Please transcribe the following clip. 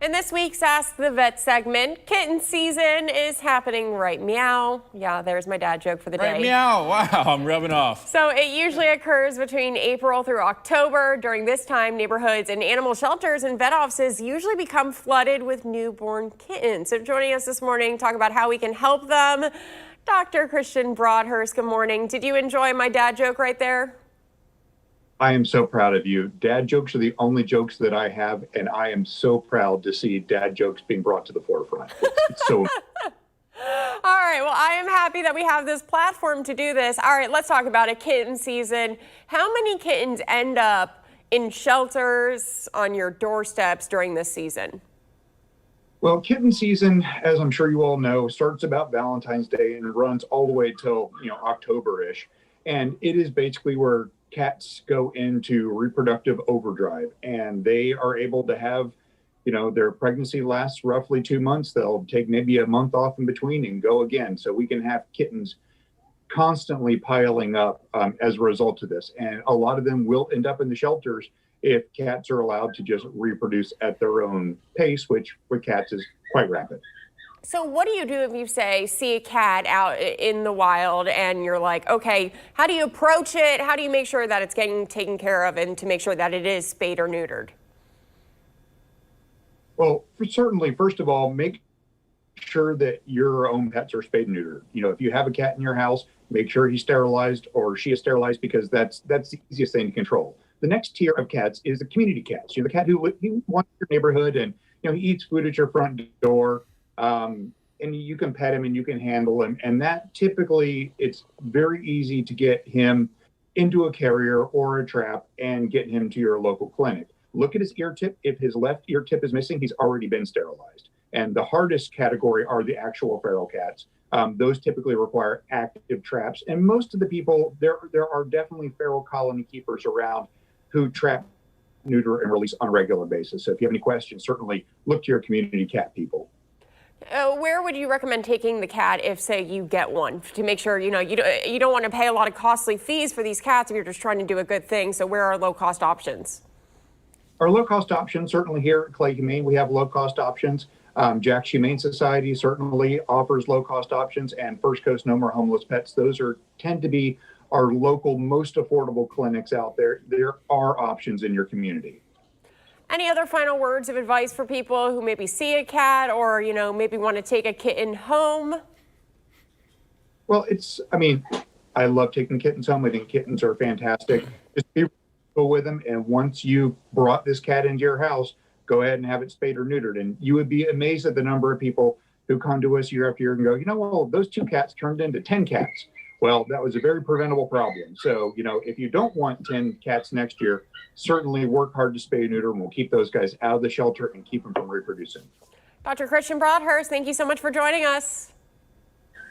In this week's Ask the Vet segment, kitten season is happening right meow. Yeah, there's my dad joke for the day. Right meow. Wow, I'm rubbing off. So it usually occurs between April through October. During this time, neighborhoods and animal shelters and vet offices usually become flooded with newborn kittens. So joining us this morning, talk about how we can help them, Dr. Christian Broadhurst. Good morning. Did you enjoy my dad joke right there? I am so proud of you. Dad jokes are the only jokes that I have, and I am so proud to see dad jokes being brought to the forefront. It's so. All right, well, I am happy that we have this platform to do this. All right, let's talk about it. Kitten season. How many kittens end up in shelters on your doorsteps during this season? Well, kitten season, as I'm sure you all know, starts about Valentine's Day and runs all the way till October-ish. And it is basically where cats go into reproductive overdrive, and they are able to have, their pregnancy lasts roughly 2 months. They'll take maybe a month off in between and go again. So we can have kittens constantly piling up as a result of this. And a lot of them will end up in the shelters if cats are allowed to just reproduce at their own pace, which with cats is quite rapid. So what do you do if you see a cat out in the wild and you're like, okay, how do you approach it? How do you make sure that it's getting taken care of and to make sure that it is spayed or neutered? Well, certainly, first of all, make sure that your own pets are spayed and neutered. If you have a cat in your house, make sure he's sterilized or she is sterilized, because that's the easiest thing to control. The next tier of cats is the community cats. The cat who wants your neighborhood and he eats food at your front door. And you can pet him and you can handle him. And that typically, it's very easy to get him into a carrier or a trap and get him to your local clinic. Look at his ear tip. If his left ear tip is missing, he's already been sterilized. And the hardest category are the actual feral cats. Those typically require active traps. And most of the people, there are definitely feral colony keepers around who trap, neuter, and release on a regular basis. So if you have any questions, certainly look to your community cat people. Where would you recommend taking the cat if, say, you get one, to make sure, you don't want to pay a lot of costly fees for these cats if you're just trying to do a good thing? So where are low-cost options? Our low-cost options, certainly here at Clay Humane, we have low-cost options. Jack's Humane Society certainly offers low-cost options, and First Coast No More Homeless Pets. Those tend to be our local, most affordable clinics out there. There are options in your community. Any other final words of advice for people who maybe see a cat or, maybe want to take a kitten home? Well, I love taking kittens home. I think kittens are fantastic. Just be real with them. And once you brought this cat into your house, go ahead and have it spayed or neutered. And you would be amazed at the number of people who come to us year after year and go, well, those 2 cats turned into 10 cats. Well, that was a very preventable problem. So, if you don't want 10 cats next year, certainly work hard to spay and neuter, and we'll keep those guys out of the shelter and keep them from reproducing. Dr. Christian Broadhurst, thank you so much for joining us.